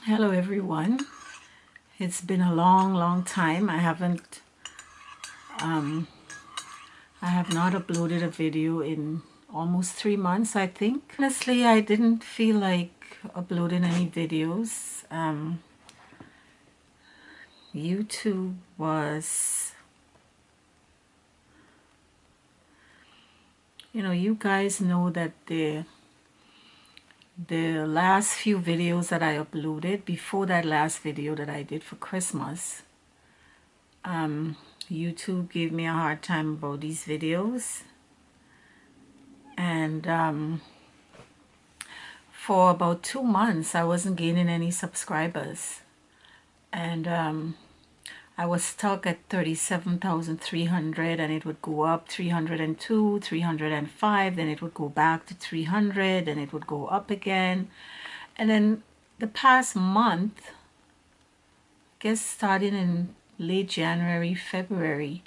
Hello everyone. It's been a long time. I have not uploaded a video in almost 3 months, I think. Honestly, I didn't feel like uploading any videos. YouTube was, you guys know that the last few videos that I uploaded before that last video that I did for Christmas, YouTube gave me a hard time about these videos, and for about 2 months I wasn't gaining any subscribers, and I was stuck at 37,300, and it would go up 302, 305, then it would go back to 300, then it would go up again. And then the past month, I guess starting in late January, February,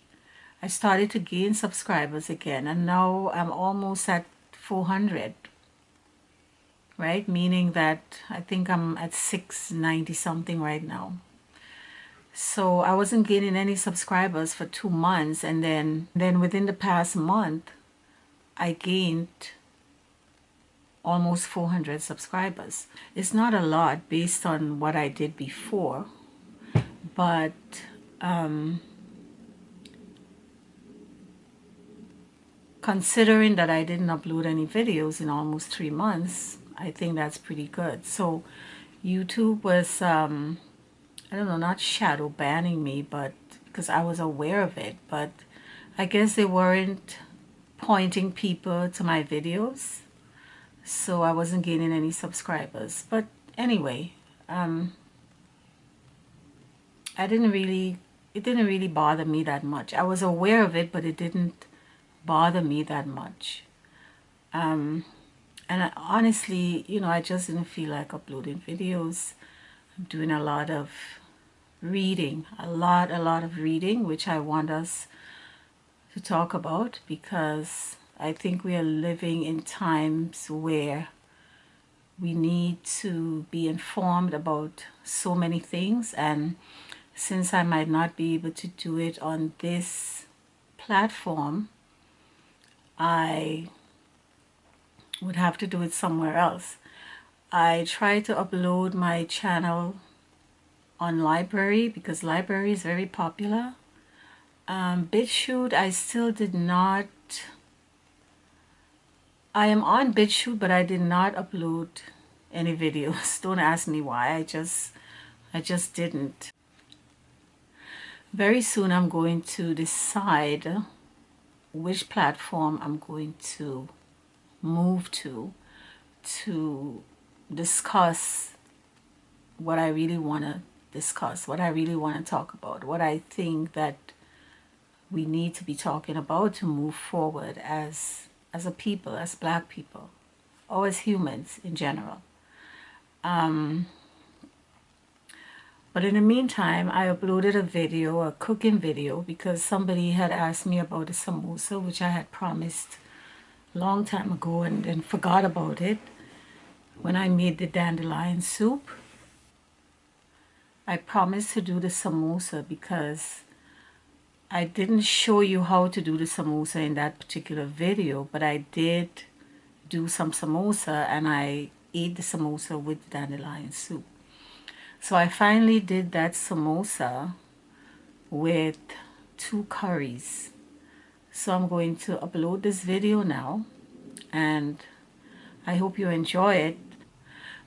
I started to gain subscribers again, and now I'm almost at 400, right? Meaning that I think I'm at 690 something right now. So I wasn't gaining any subscribers for 2 months, and then within the past month I gained almost 400 subscribers. It's not a lot based on what I did before, but considering that I didn't upload any videos in almost 3 months, I think that's pretty good. So YouTube was I don't know, not shadow banning me, but because I was aware of it, but I guess they weren't pointing people to my videos, so I wasn't gaining any subscribers. But anyway, it didn't really bother me that much. I was aware of it, but it didn't bother me that much. And honestly, I just didn't feel like uploading videos. I'm doing a lot of reading, a lot of reading, which I want us to talk about, because I think we are living in times where we need to be informed about so many things. And since I might not be able to do it on this platform, I would have to do it somewhere else. I try to upload my channel on library because library is very popular. BitChute, I still did not. I am on BitChute, but I did not upload any videos. Don't ask me why. I just didn't. Very soon I'm going to decide which platform I'm going to move to discuss what I really want to discuss, what I really want to talk about, what I think that we need to be talking about to move forward as a people, as Black people, or as humans in general. But in the meantime, I uploaded a video, a cooking video, because somebody had asked me about a samosa, which I had promised a long time ago and then forgot about it when I made the dandelion soup. I promised to do the samosa because I didn't show you how to do the samosa in that particular video, but I did do some samosa, and I ate the samosa with the dandelion soup. So I finally did that samosa with 2 curries. So I'm going to upload this video now, and I hope you enjoy it.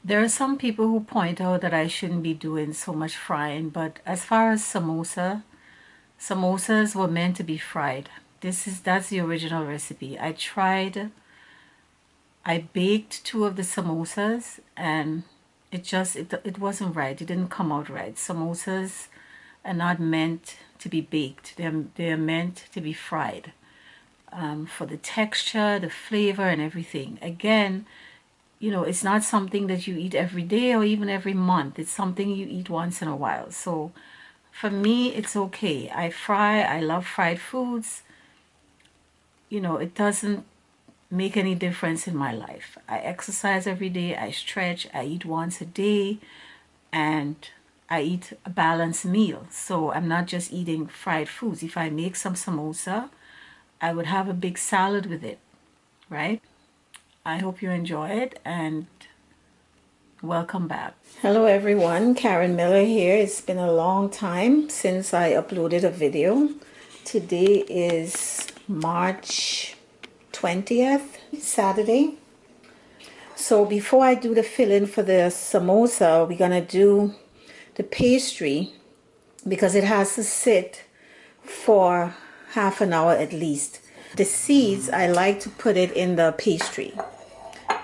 There are some people who point out that I shouldn't be doing so much frying, but as far as samosas were meant to be fried. That's the original recipe. I baked 2 of the samosas, and it wasn't right. It didn't come out right. Samosas are not meant to be baked. They're meant to be fried, for the texture, the flavor, and everything. Again, it's not something that you eat every day or even every month. It's something you eat once in a while. So for me, it's okay. I love fried foods. It doesn't make any difference in my life. I exercise every day, I stretch, I eat once a day. and I eat a balanced meal. So I'm not just eating fried foods. If I make some samosa, I would have a big salad with it, right? I hope you enjoy it and welcome back. Hello everyone, Karen Miller here. It's been a long time since I uploaded a video. Today is March 20th, Saturday. So before I do the filling for the samosa, we're gonna do the pastry because it has to sit for half an hour at least. The seeds, I like to put it in the pastry.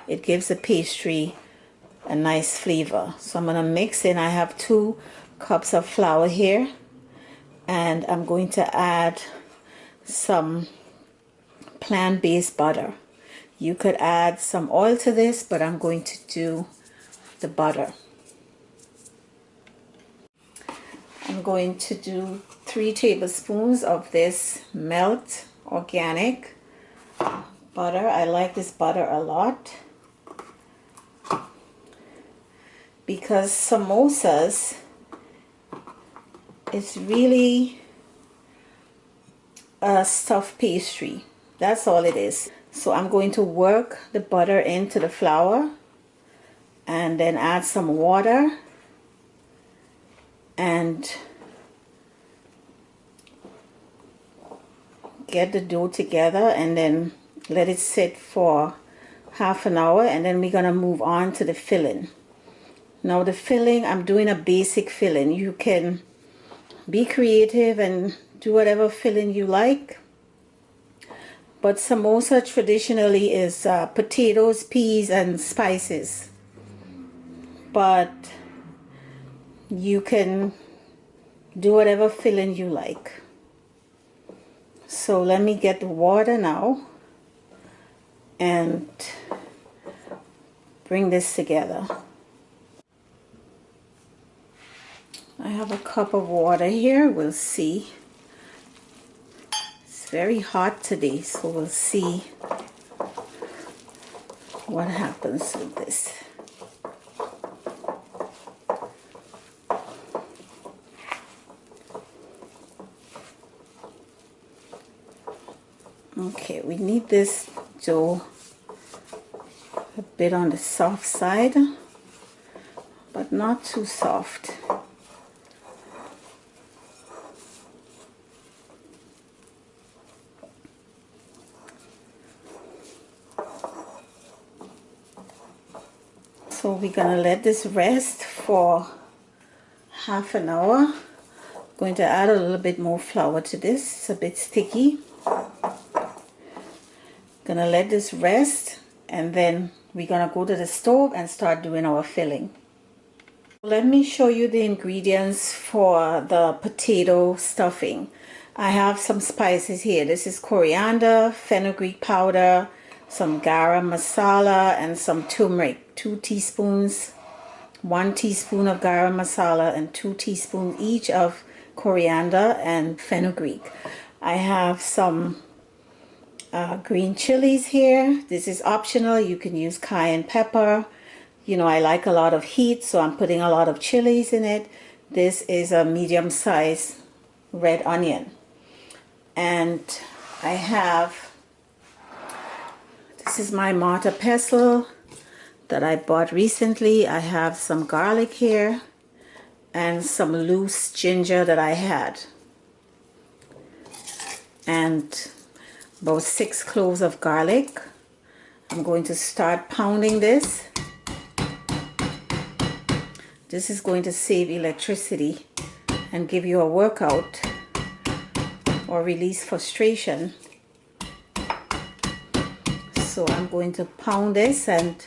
It gives the pastry a nice flavor. So I'm gonna mix in. I have 2 cups of flour here, and I'm going to add some plant-based butter. You could add some oil to this, but I'm going to do the butter. I'm going to do 3 tablespoons of this melt organic butter. I like this butter a lot because samosas is really a stuffed pastry. That's all it is. So I'm going to work the butter into the flour and then add some water and get the dough together and then let it sit for half an hour, and then we're gonna move on to the filling. Now the filling, I'm doing a basic filling. You can be creative and do whatever filling you like, but samosa traditionally is potatoes, peas, and spices, but you can do whatever filling you like. So let me get the water now and bring this together. I have a cup of water here. We'll see. It's very hot today, so we'll see what happens with this. Okay, we need this dough a bit on the soft side, but not too soft. So we're gonna let this rest for half an hour. I'm going to add a little bit more flour to this. It's a bit sticky. Gonna let this rest, and then we're gonna go to the stove and start doing our filling. Let me show you the ingredients for the potato stuffing. I have some spices here. This is coriander, fenugreek powder, some garam masala, and some turmeric. 2 teaspoons, 1 teaspoon of garam masala, and 2 teaspoons each of coriander and fenugreek. I have some green chilies here. This is optional. You can use cayenne pepper. You know, I like a lot of heat, so I'm putting a lot of chilies in it. This is a medium-sized red onion. And I have, this is my mortar pestle that I bought recently. I have some garlic here and some loose ginger that I had. And about 6 cloves of garlic. I'm going to start pounding this. This is going to save electricity and give you a workout or release frustration. So I'm going to pound this, and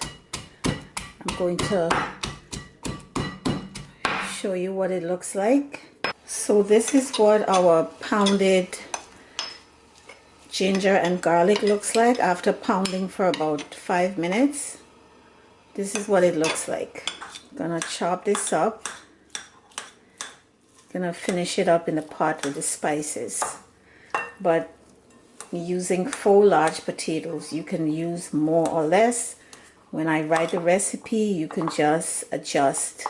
I'm going to show you what it looks like. So this is what our pounded ginger and garlic looks like after pounding for about 5 minutes. This is what it looks like. I'm gonna chop this up. Gonna finish it up in the pot with the spices. But using 4 large potatoes, you can use more or less. When I write the recipe, you can just adjust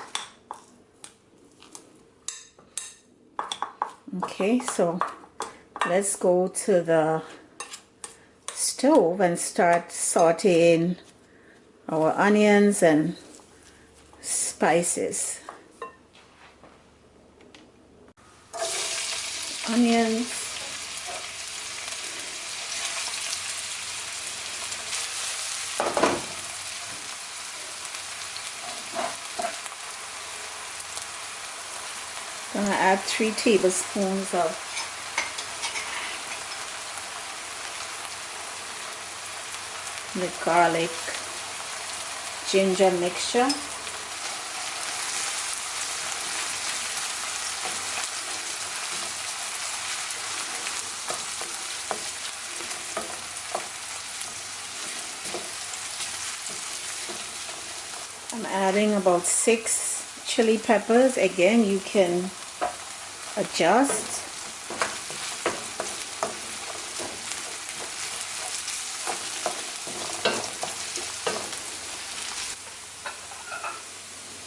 Okay, so let's go to the stove and start sauteing our onions and spices. Onions, gonna add 3 tablespoons of the garlic ginger mixture. I'm adding about 6 chili peppers. Again, you can adjust.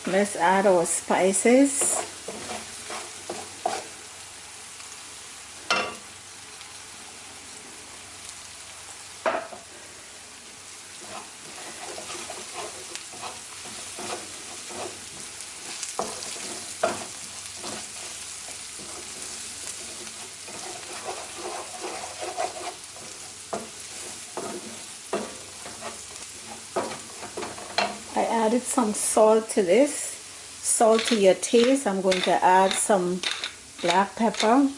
Let's add our spices. I added some salt to this. Salt to your taste. I'm going to add some black pepper.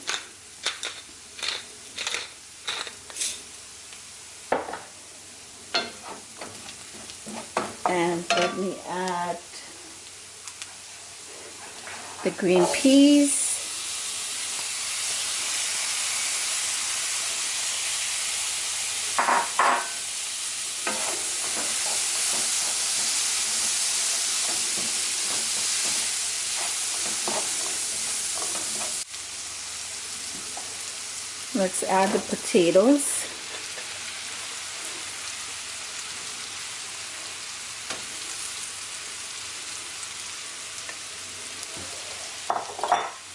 And let me add the green peas. Let's add the potatoes.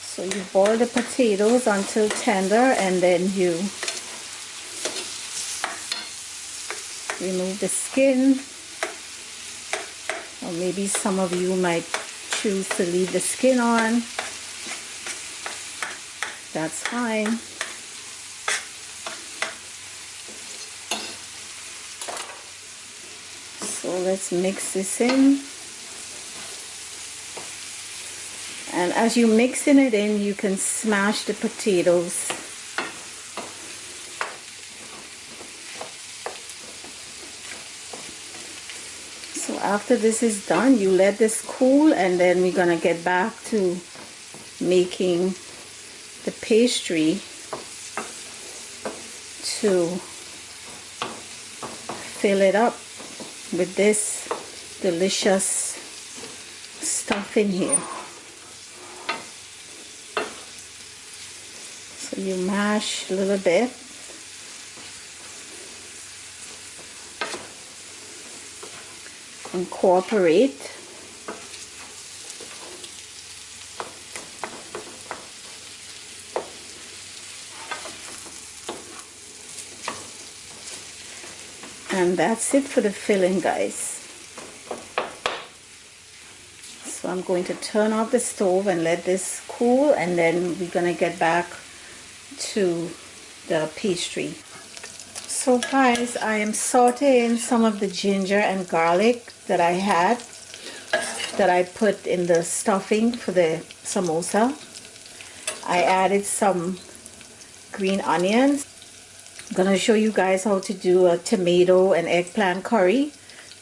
So you boil the potatoes until tender, and then you remove the skin, or maybe some of you might choose to leave the skin on. That's fine. So let's mix this in. And as you're mixing it in, you can smash the potatoes. So after this is done, you let this cool, and then we're gonna get back to making the pastry to fill it up with this delicious stuff in here. So you mash a little bit. Incorporate. And that's it for the filling, guys. So I'm going to turn off the stove and let this cool, and then we're gonna get back to the pastry. So guys, I am sauteing some of the ginger and garlic that I had, that I put in the stuffing for the samosa. I added some green onions. I'm gonna show you guys how to do a tomato and eggplant curry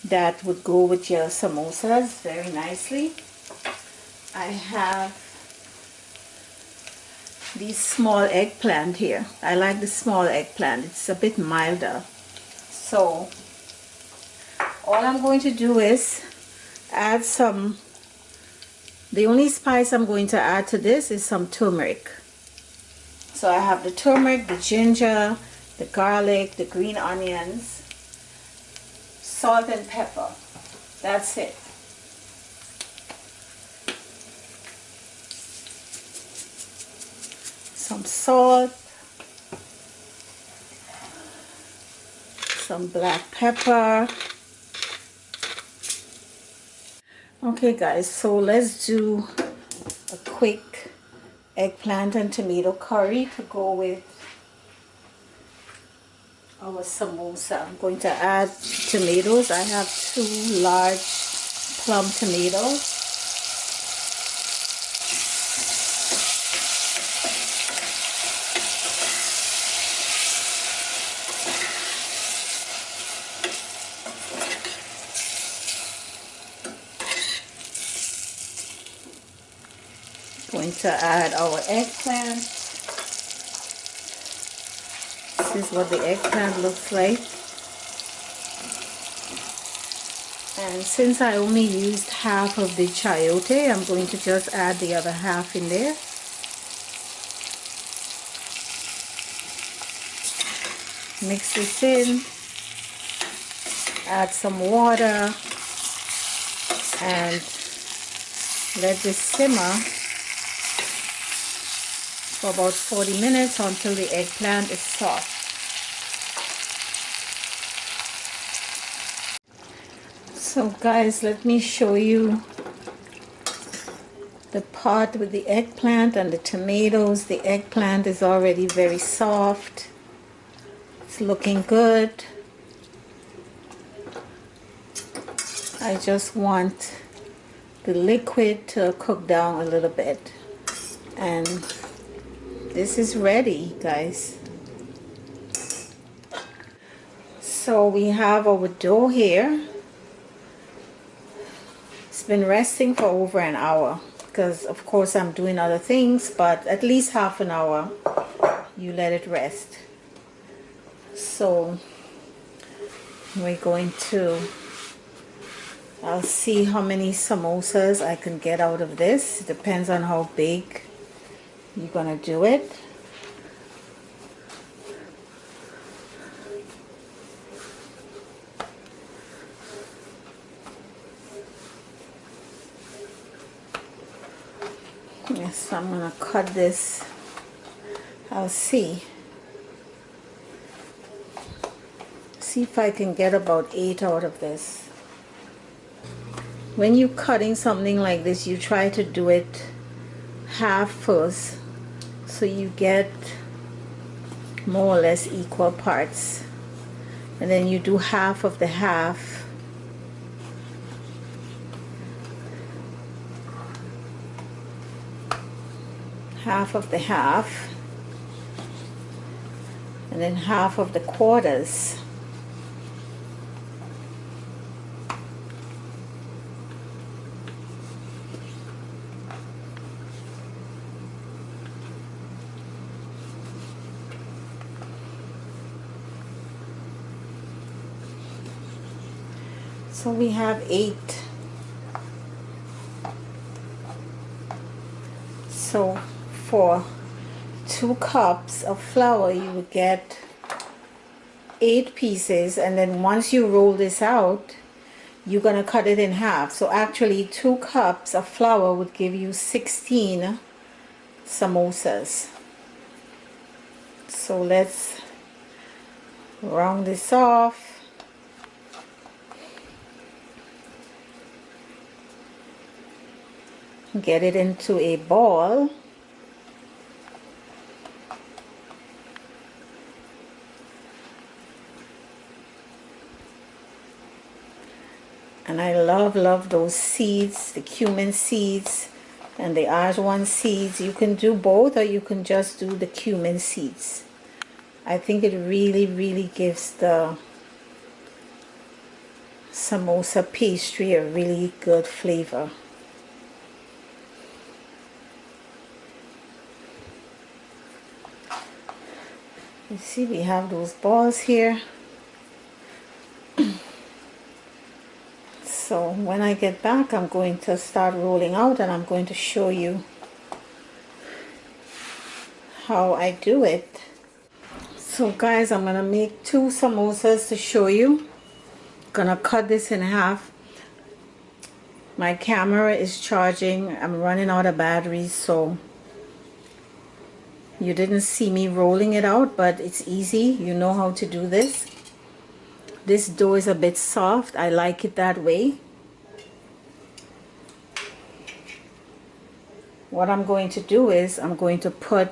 that would go with your samosas very nicely. I have these small eggplant here. I like the small eggplant. It's a bit milder. So all I'm going to do is add some, the only spice I'm going to add to this is some turmeric. So I have the turmeric, the ginger, the garlic, the green onions, salt and pepper. That's it. some salt, some black pepper. Okay guys, so let's do a quick eggplant and tomato curry to go with our samosa. I'm going to add tomatoes. I have 2 large plum tomatoes. Going to add our eggplant. This is what the eggplant looks like. And since I only used half of the chayote, I'm going to just add the other half in there. Mix this in. Add some water. And let this simmer for about 40 minutes until the eggplant is soft. So guys, let me show you the part with the eggplant and the tomatoes. The eggplant is already very soft. It's looking good. I just want the liquid to cook down a little bit, and this is ready, guys. So we have our dough here. It's been resting for over an hour because of course I'm doing other things, but at least half an hour you let it rest. So we're going to, I'll see how many samosas I can get out of this. It depends on how big you're gonna do it. Yes, I'm gonna cut this. I'll see if I can get about 8 out of this. When you're cutting something like this, you try to do it half first, so you get more or less equal parts, and then you do half of the half. Half of the half, and then half of the quarters. So we have 8. So for 2 cups of flour you would get 8 pieces, and then once you roll this out you're gonna cut it in half. So actually 2 cups of flour would give you 16 samosas. So let's round this off. Get it into a ball. And I love those seeds, the cumin seeds and the Ajwain seeds. You can do both, or you can just do the cumin seeds. I think it really gives the samosa pastry a really good flavor. You see, we have those balls here. So when I get back, I'm going to start rolling out, and I'm going to show you how I do it. So guys, I'm gonna make 2 samosas to show you. Gonna cut this in half. My camera is charging. I'm running out of batteries, so You didn't see me rolling it out, but it's easy. You know how to do this. This dough is a bit soft. I like it that way. What I'm going to do is I'm going to put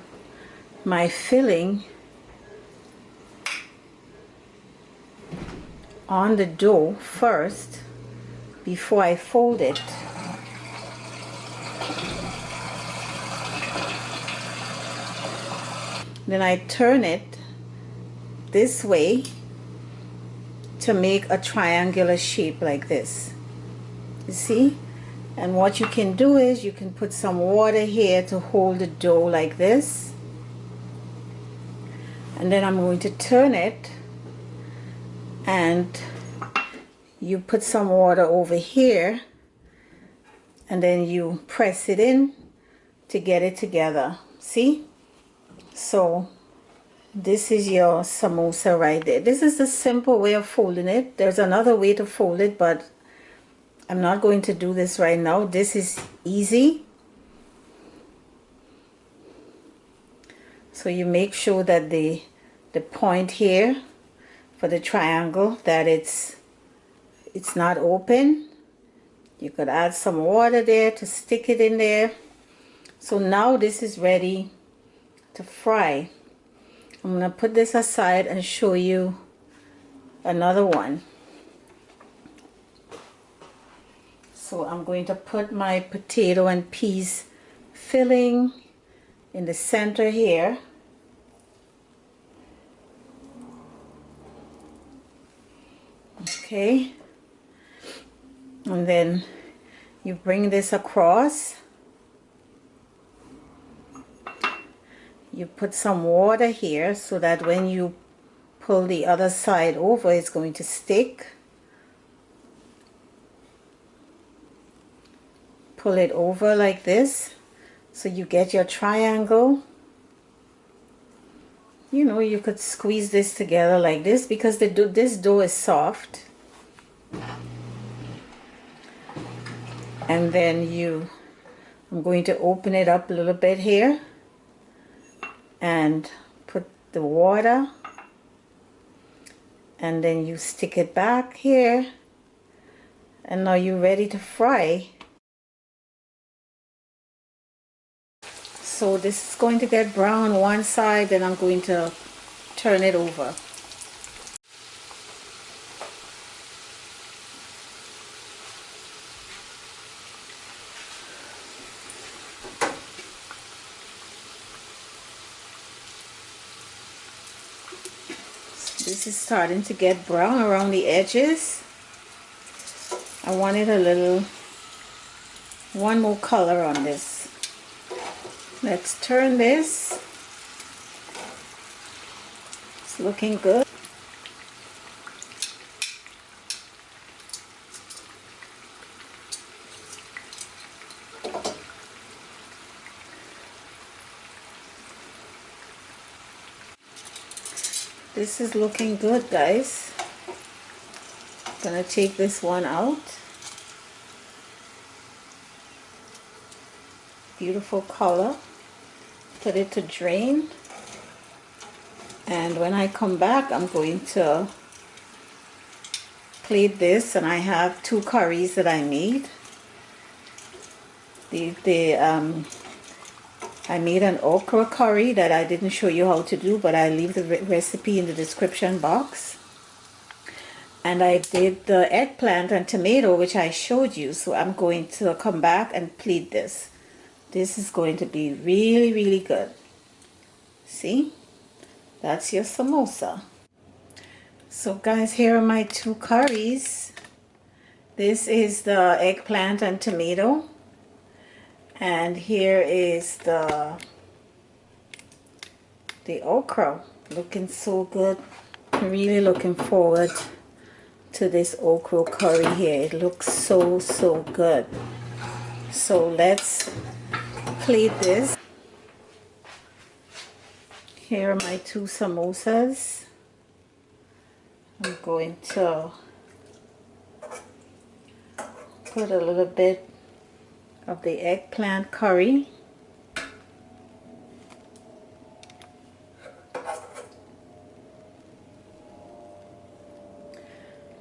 my filling on the dough first before I fold it. Then I turn it this way to make a triangular shape like this. You see? And what you can do is you can put some water here to hold the dough like this. And then I'm going to turn it, and you put some water over here, and then you press it in to get it together. See? So this is your samosa right there. This is the simple way of folding it. There's another way to fold it, but I'm not going to do this right now. This is easy. So you make sure that the point here for the triangle, that it's not open. You could add some water there to stick it in there. So now this is ready to fry. I'm gonna put this aside and show you another one. So I'm going to put my potato and peas filling in the center here. Okay. And then you bring this across. You put some water here so that when you pull the other side over, it's going to stick. Pull it over like this so you get your triangle. You know, you could squeeze this together like this because this dough is soft. And then I'm going to open it up a little bit here and put the water, and then you stick it back here, and now you're ready to fry. So this is going to get brown on one side, then I'm going to turn it over. This is starting to get brown around the edges. I wanted one more color on this. Let's turn this. It's looking good. This is looking good, guys. Gonna take this one out. Beautiful color. Put it to drain. And when I come back, I'm going to plate this, and I have 2 curries that I made. I made an okra curry that I didn't show you how to do, but I leave the recipe in the description box. And I did the eggplant and tomato, which I showed you. So I'm going to come back and plate this. This is going to be really, really good. See? That's your samosa. So guys, here are my 2 curries. This is the eggplant and tomato. And here is the okra. Looking so good. I'm really looking forward to this okra curry here. It looks so, so good. So let's plate this. Here are my 2 samosas. I'm going to put a little bit of the eggplant curry.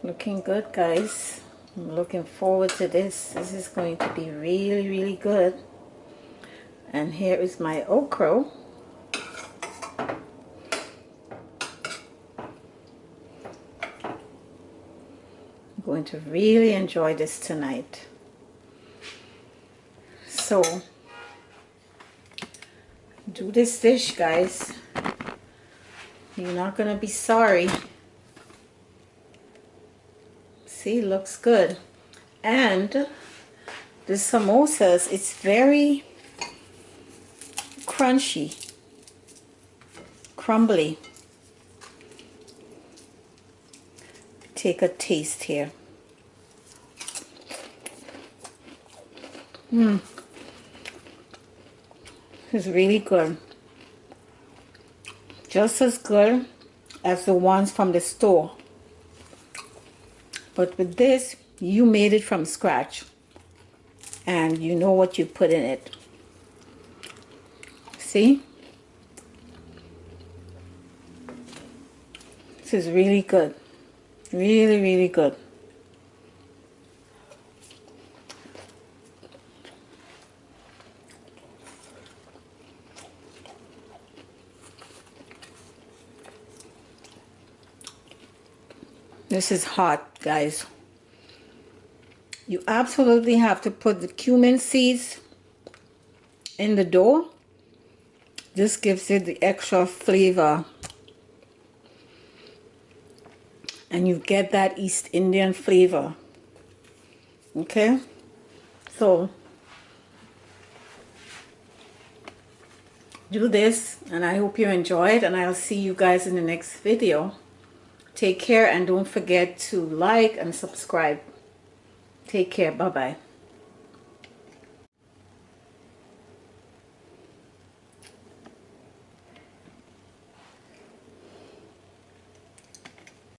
Looking good, guys. I'm looking forward to this. This is going to be really, really good. And here is my okra. I'm going to really enjoy this tonight. So, do this dish, guys. You're not going to be sorry. See, looks good. And the samosas, it's very crunchy, crumbly. Take a taste here. It's really good. Just as good as the ones from the store. But with this, you made it from scratch. And you know what you put in it. See? This is really good. Really, really good. This is hot, guys. You absolutely have to put the cumin seeds in the dough. This gives it the extra flavor. And you get that East Indian flavor. Okay? So, do this, and I hope you enjoyed, and I'll see you guys in the next video. Take care, and don't forget to like and subscribe. Take care. Bye-bye.